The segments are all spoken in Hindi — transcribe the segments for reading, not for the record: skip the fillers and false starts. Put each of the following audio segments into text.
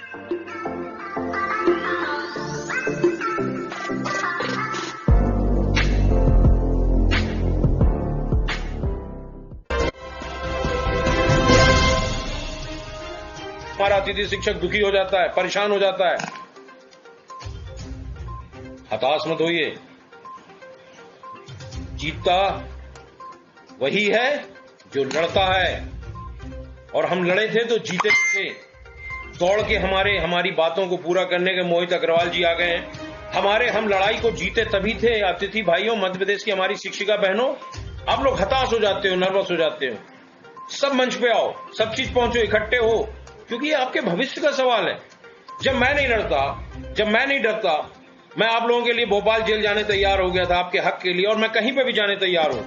हमारा अतिथि शिक्षक दुखी हो जाता है, परेशान हो जाता है। हताश मत होइए, जीतता वही है जो लड़ता है, और हम लड़े थे तो जीते थे। दौड़ के हमारी बातों को पूरा करने के मोहित अग्रवाल जी आ गए हैं। हम लड़ाई को जीते तभी थे। अतिथि भाइयों, मध्य प्रदेश की हमारी शिक्षिका बहनों, आप लोग हताश हो जाते हो, नर्वस हो जाते हो। सब मंच पे आओ, सब चीज पहुंचो, इकट्ठे हो, क्योंकि ये आपके भविष्य का सवाल है। जब मैं नहीं डरता, मैं आप लोगों के लिए भोपाल जेल जाने तैयार हो गया था, आपके हक के लिए, और मैं कहीं पे भी जाने तैयार हूं।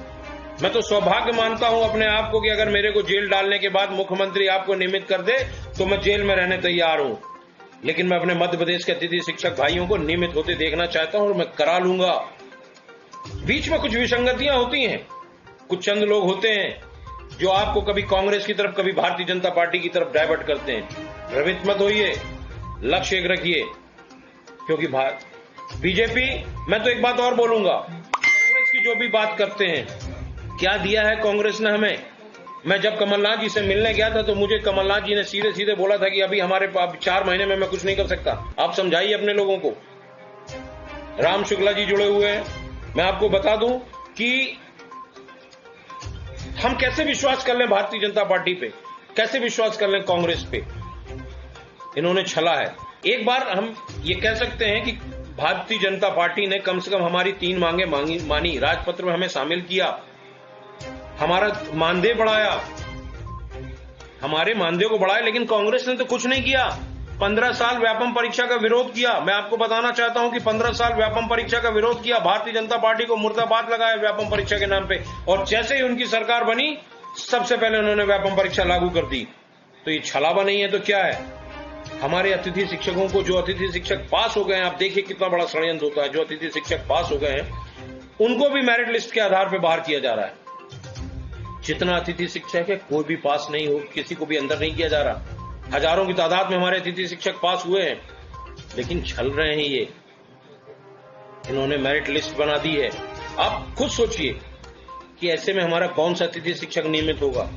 मैं तो सौभाग्य मानता हूं अपने आप को कि अगर मेरे को जेल डालने के बाद मुख्यमंत्री आपको नियमित कर दे तो मैं जेल में रहने तैयार हूं। लेकिन मैं अपने मध्य प्रदेश के अतिथि शिक्षक भाइयों को नियमित होते देखना चाहता हूं, और मैं करा लूंगा। बीच में कुछ विसंगतियां होती हैं, कुछ चंद लोग होते हैं जो आपको कभी कांग्रेस की तरफ, कभी भारतीय जनता पार्टी की तरफ डाइवर्ट करते हैं। भ्रमित मत होइए, लक्ष्य एक रखिए, क्योंकि बीजेपी, मैं तो एक बात और बोलूंगा, कांग्रेस की जो भी बात करते हैं, क्या दिया है कांग्रेस ने हमें? मैं जब कमलनाथ जी से मिलने गया था तो मुझे कमलनाथ जी ने सीधे सीधे बोला था कि अभी हमारे पास 4 महीने में मैं कुछ नहीं कर सकता। आप समझाइए अपने लोगों को। राम शुक्ला जी जुड़े हुए हैं। मैं आपको बता दूं कि हम कैसे विश्वास कर लें भारतीय जनता पार्टी पे, कैसे विश्वास कर लें कांग्रेस पे? इन्होंने छला है। एक बार हम ये कह सकते हैं कि भारतीय जनता पार्टी ने कम से कम हमारी 3 मांगे मानी, राजपत्र में हमें शामिल किया, हमारा मानदेय बढ़ाया, हमारे मानदेय को बढ़ाया, लेकिन कांग्रेस ने तो कुछ नहीं किया। 15 साल व्यापम परीक्षा का विरोध किया। मैं आपको बताना चाहता हूं कि 15 साल व्यापम परीक्षा का विरोध किया, भारतीय जनता पार्टी को मुर्दाबाद लगाया व्यापम परीक्षा के नाम पे, और जैसे ही उनकी सरकार बनी सबसे पहले उन्होंने व्यापम परीक्षा लागू कर दी। तो ये छलावा नहीं है तो क्या है? हमारे अतिथि शिक्षकों को, जो अतिथि शिक्षक पास हो गए हैं, आप देखिए कितना बड़ा षड्यंत्र होता है, जो अतिथि शिक्षक पास हो गए हैं उनको भी मेरिट लिस्ट के आधार पर बाहर किया जा रहा है। जितना अतिथि शिक्षक है कोई भी पास नहीं हो, किसी को भी अंदर नहीं किया जा रहा। हजारों की तादाद में हमारे अतिथि शिक्षक पास हुए हैं, लेकिन छल रहे हैं ये। इन्होंने मेरिट लिस्ट बना दी है। आप खुद सोचिए कि ऐसे में हमारा कौन सा अतिथि शिक्षक नियमित होगा।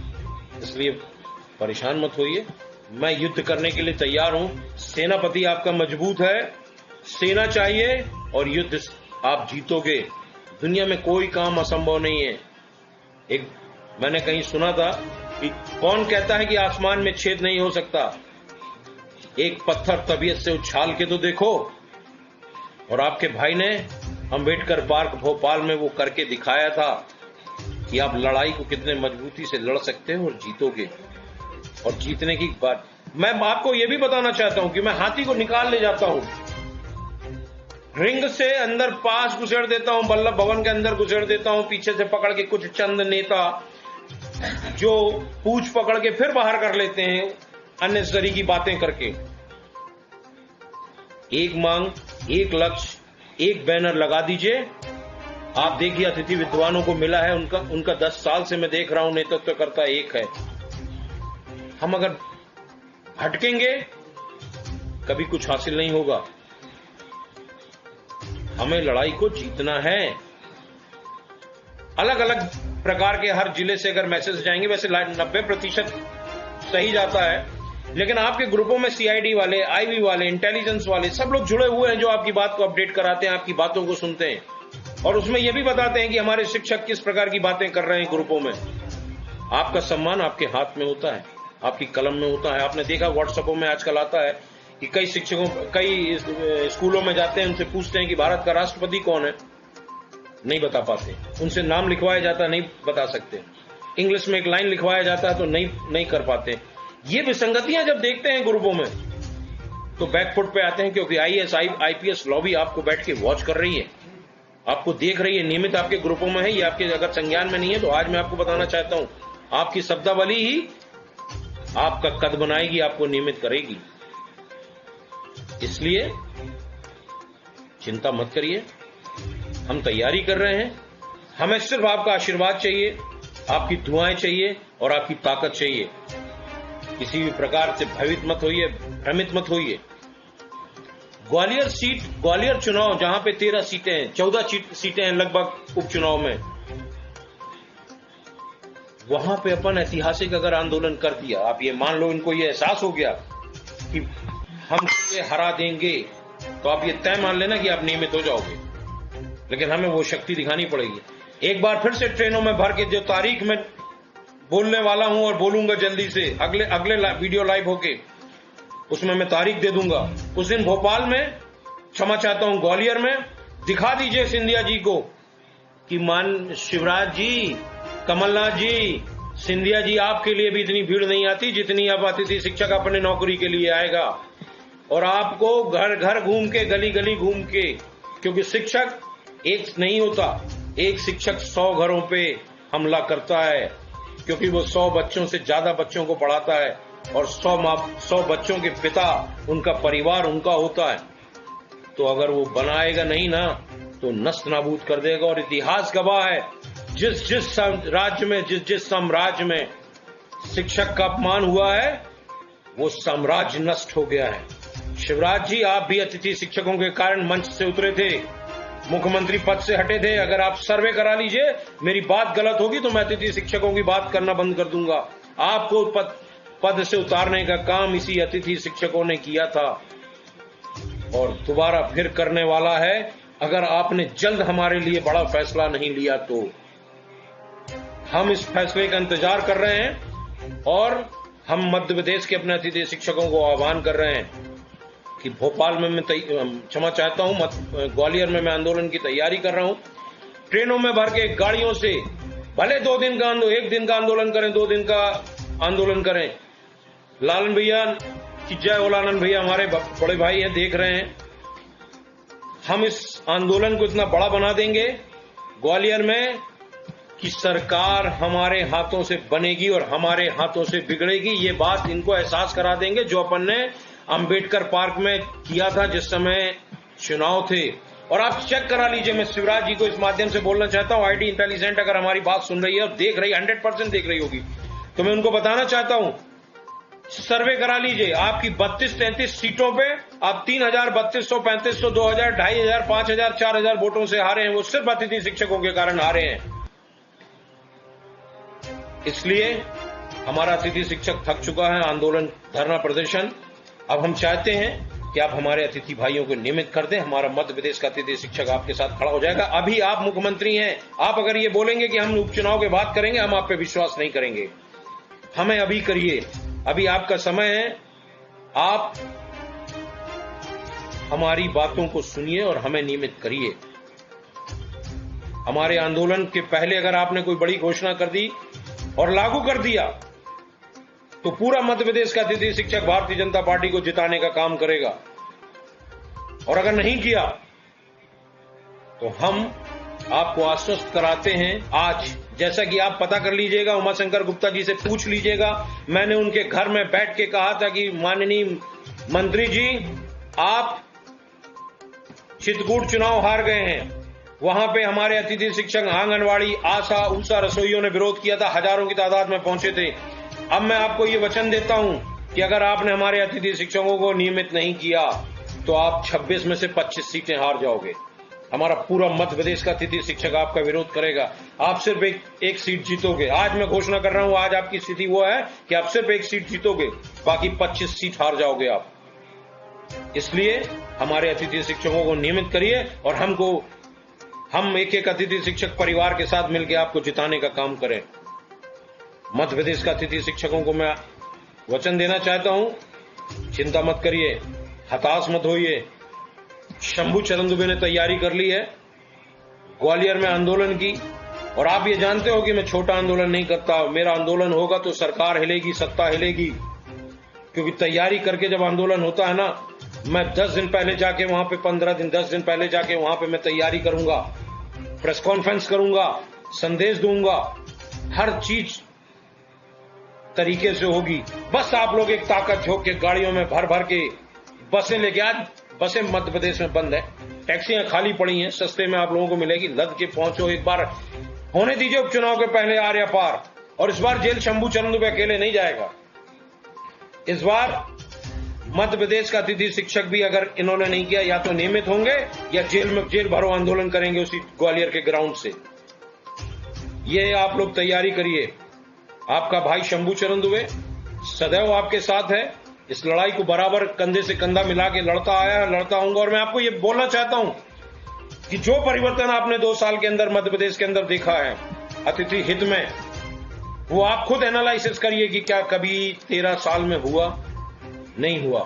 इसलिए परेशान मत होइए, मैं युद्ध करने के लिए तैयार हूं। सेनापति आपका मजबूत है, सेना चाहिए, और युद्ध आप जीतोगे। दुनिया में कोई काम असंभव नहीं है। एक मैंने कहीं सुना था कि कौन कहता है कि आसमान में छेद नहीं हो सकता? एक पत्थर तबीयत से उछाल के तो देखो। और आपके भाई ने अंबेडकर पार्क भोपाल में वो करके दिखाया था कि आप लड़ाई को कितने मजबूती से लड़ सकते हो और जीतोगे। और जीतने की बात मैं आपको ये भी बताना चाहता हूं कि मैं हाथी को निकाल ले जाता हूं, रिंग से अंदर पास घुसेड़ देता हूं, वल्लभ भवन के अंदर घुसेड़ देता हूं, पीछे से पकड़ के कुछ चंद नेता जो पूंछ पकड़ के फिर बाहर कर लेते हैं अननेसेसरी की बातें करके। एक मांग, एक लक्ष्य, एक बैनर लगा दीजिए। आप देखिए अतिथि विद्वानों को मिला है, उनका 10 साल से मैं देख रहा हूं नेतृत्व करता एक है। हम अगर भटकेंगे कभी कुछ हासिल नहीं होगा। हमें लड़ाई को जीतना है। अलग अलग प्रकार के हर जिले से अगर मैसेज जाएंगे, वैसे 90% सही जाता है, लेकिन आपके ग्रुपों में सीआईडी वाले, आईबी वाले, इंटेलिजेंस वाले सब लोग जुड़े हुए हैं जो आपकी बात को अपडेट कराते हैं, आपकी बातों को सुनते हैं, और उसमें यह भी बताते हैं कि हमारे शिक्षक किस प्रकार की बातें कर रहे हैं ग्रुपों में। आपका सम्मान आपके हाथ में होता है, आपकी कलम में होता है। आपने देखा व्हाट्सएपों में आजकल आता है कि कई शिक्षकों, कई स्कूलों में जाते हैं, उनसे पूछते हैं कि भारत का राष्ट्रपति कौन है, नहीं बता पाते। उनसे नाम लिखवाया जाता है, नहीं बता सकते। इंग्लिश में एक लाइन लिखवाया जाता है तो नहीं कर पाते। ये विसंगतियां जब देखते हैं ग्रुपों में तो बैकफुट पे आते हैं, क्योंकि आईएएस आईपीएस लॉबी आपको बैठ के वॉच कर रही है, आपको देख रही है, नियमित आपके ग्रुपों में है। ये आपके अगर संज्ञान में नहीं है तो आज मैं आपको बताना चाहता हूं, आपकी शब्दावली ही आपका कद बनाएगी, आपको नियमित करेगी। इसलिए चिंता मत करिए, हम तैयारी कर रहे हैं। हमें सिर्फ आपका आशीर्वाद चाहिए, आपकी दुआएं चाहिए और आपकी ताकत चाहिए। किसी भी प्रकार से भयभीत मत होइए, भ्रमित मत होइए। ग्वालियर चुनाव जहां पे 13 सीटें हैं, 14 सीटें हैं लगभग उपचुनाव में, वहां पे अपन ऐतिहासिक अगर आंदोलन कर दिया, आप ये मान लो इनको ये एहसास हो गया कि हम ये हरा देंगे, तो आप ये तय मान लेना कि आप नियमित हो जाओगे। लेकिन हमें वो शक्ति दिखानी पड़ेगी। एक बार फिर से ट्रेनों में भर के जो तारीख में बोलने वाला हूं और बोलूंगा जल्दी से, अगले वीडियो लाइव होके उसमें मैं तारीख दे दूंगा। उस दिन भोपाल में, क्षमा चाहता हूं ग्वालियर में, दिखा दीजिए सिंधिया जी को कि मान शिवराज जी, कमलनाथ जी, सिंधिया जी, आपके लिए भी इतनी भीड़ नहीं आती जितनी अब अतिथि शिक्षक अपने नौकरी के लिए आएगा। और आपको घर घर घूम के, गली गली घूम के, क्योंकि शिक्षक एक नहीं होता, एक शिक्षक 100 घरों पे हमला करता है, क्योंकि वो 100 बच्चों से ज्यादा बच्चों को पढ़ाता है और 100 बच्चों के पिता, उनका परिवार उनका होता है। तो अगर वो बनाएगा नहीं ना, तो नष्ट नाबूद कर देगा। और इतिहास गवाह है, जिस राज्य में, जिस साम्राज्य में शिक्षक का अपमान हुआ है, वो साम्राज्य नष्ट हो गया है। शिवराज जी, आप भी अतिथि शिक्षकों के कारण मंच से उतरे थे, मुख्यमंत्री पद से हटे थे। अगर आप सर्वे करा लीजिए, मेरी बात गलत होगी तो मैं अतिथि शिक्षकों की बात करना बंद कर दूंगा। आपको पद से उतारने का काम इसी अतिथि शिक्षकों ने किया था और दोबारा फिर करने वाला है, अगर आपने जल्द हमारे लिए बड़ा फैसला नहीं लिया तो। हम इस फैसले का इंतजार कर रहे हैं और हम मध्य प्रदेश के अपने अतिथि शिक्षकों को आह्वान कर रहे हैं कि भोपाल में मैं क्षमा चाहता हूं, ग्वालियर में मैं आंदोलन की तैयारी कर रहा हूं। ट्रेनों में भर के गाड़ियों से, भले 2 दिन का एक दिन का आंदोलन करें, 2 दिन का आंदोलन करें। लालन भैया की जय हो, लालन भैया हमारे बड़े भाई हैं, देख रहे हैं। हम इस आंदोलन को इतना बड़ा बना देंगे ग्वालियर में कि सरकार हमारे हाथों से बनेगी और हमारे हाथों से बिगड़ेगी। ये बात इनको एहसास करा देंगे, जो अपन ने अंबेडकर पार्क में किया था जिस समय चुनाव थे। और आप चेक करा लीजिए, मैं शिवराज जी को इस माध्यम से बोलना चाहता हूं, आईटी इंटेलिजेंट अगर हमारी बात सुन रही है और देख रही है, 100% देख रही होगी, तो मैं उनको बताना चाहता हूं, सर्वे करा लीजिए। आपकी 32-33 सीटों पे आप 3000, 3200, 3500, 2000, 2500, 5000, 4000 वोटों से हारे हैं। वो सिर्फ अतिथि शिक्षकों के कारण हारे हैं। इसलिए हमारा अतिथि शिक्षक थक चुका है आंदोलन, धरना प्रदर्शन। अब हम चाहते हैं कि आप हमारे अतिथि भाइयों को नियमित कर दें। हमारा मध्य प्रदेश का अतिथि शिक्षक आपके साथ खड़ा हो जाएगा। अभी आप मुख्यमंत्री हैं, आप अगर ये बोलेंगे कि हम उपचुनाव के बाद करेंगे, हम आप पे विश्वास नहीं करेंगे। हमें अभी करिए, अभी आपका समय है। आप हमारी बातों को सुनिए और हमें नियमित करिए। हमारे आंदोलन के पहले अगर आपने कोई बड़ी घोषणा कर दी और लागू कर दिया, तो पूरा मध्य प्रदेश का अतिथि शिक्षक भारतीय जनता पार्टी को जिताने का काम करेगा। और अगर नहीं किया तो हम आपको आश्वस्त कराते हैं आज, जैसा कि आप पता कर लीजिएगा, उमाशंकर गुप्ता जी से पूछ लीजिएगा। मैंने उनके घर में बैठ के कहा था कि माननीय मंत्री जी, आप चित्रकूट चुनाव हार गए हैं, वहां पे हमारे अतिथि शिक्षक, आंगनवाड़ी, आशा, उषा रसोइयों ने विरोध किया था, हजारों की तादाद में पहुंचे थे। अब मैं आपको ये वचन देता हूं कि अगर आपने हमारे अतिथि शिक्षकों को नियमित नहीं किया तो आप 26 में से 25 सीटें हार जाओगे। हमारा पूरा मध्य प्रदेश का अतिथि शिक्षक आपका विरोध करेगा। आप सिर्फ एक सीट जीतोगे। आज मैं घोषणा कर रहा हूं, आज आपकी स्थिति वो है कि आप सिर्फ 1 सीट जीतोगे, बाकी 25 सीट हार जाओगे आप। इसलिए हमारे अतिथि शिक्षकों को नियमित करिए और हम एक अतिथि शिक्षक परिवार के साथ मिलकर आपको जिताने का काम करें। मध्य प्रदेश का अतिथि शिक्षकों को मैं वचन देना चाहता हूं, चिंता मत करिए, हताश मत होइए। शंभू चरण दुबे ने तैयारी कर ली है ग्वालियर में आंदोलन की, और आप ये जानते हो कि मैं छोटा आंदोलन नहीं करता। मेरा आंदोलन होगा तो सरकार हिलेगी, सत्ता हिलेगी, क्योंकि तैयारी करके जब आंदोलन होता है ना, मैं 10 दिन पहले जाके वहां पे 15 दिन 10 दिन पहले जाके वहां पे मैं तैयारी करूंगा, प्रेस कॉन्फ्रेंस करूंगा, संदेश दूंगा, हर चीज तरीके से होगी। बस आप लोग एक ताकत झोंक के गाड़ियों में भर भर के बसें लेके, आज बसें मध्य प्रदेश में बंद है, टैक्सियां खाली पड़ी हैं, सस्ते में आप लोगों को मिलेगी, लद के पहुंचो। एक बार होने दीजिए उपचुनाव के पहले आर या पार। और इस बार जेल शंभू चरण दुबे अकेले नहीं जाएगा, इस बार मध्य प्रदेश का अतिथि शिक्षक भी अगर इन्होंने नहीं किया, या तो नियमित होंगे या जेल भरो आंदोलन करेंगे उसी ग्वालियर के ग्राउंड से। ये आप लोग तैयारी करिए। आपका भाई शंभू चरण दुबे सदैव आपके साथ है। इस लड़ाई को बराबर कंधे से कंधा मिला के लड़ता आया है, लड़ता आऊंगा। और मैं आपको ये बोलना चाहता हूं कि जो परिवर्तन आपने 2 साल के अंदर मध्य प्रदेश के अंदर देखा है अतिथि हित में, वो आप खुद एनालिसिस करिए कि क्या कभी 13 साल में हुआ? नहीं हुआ।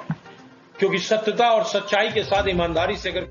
क्योंकि सत्यता और सच्चाई के साथ ईमानदारी से अगर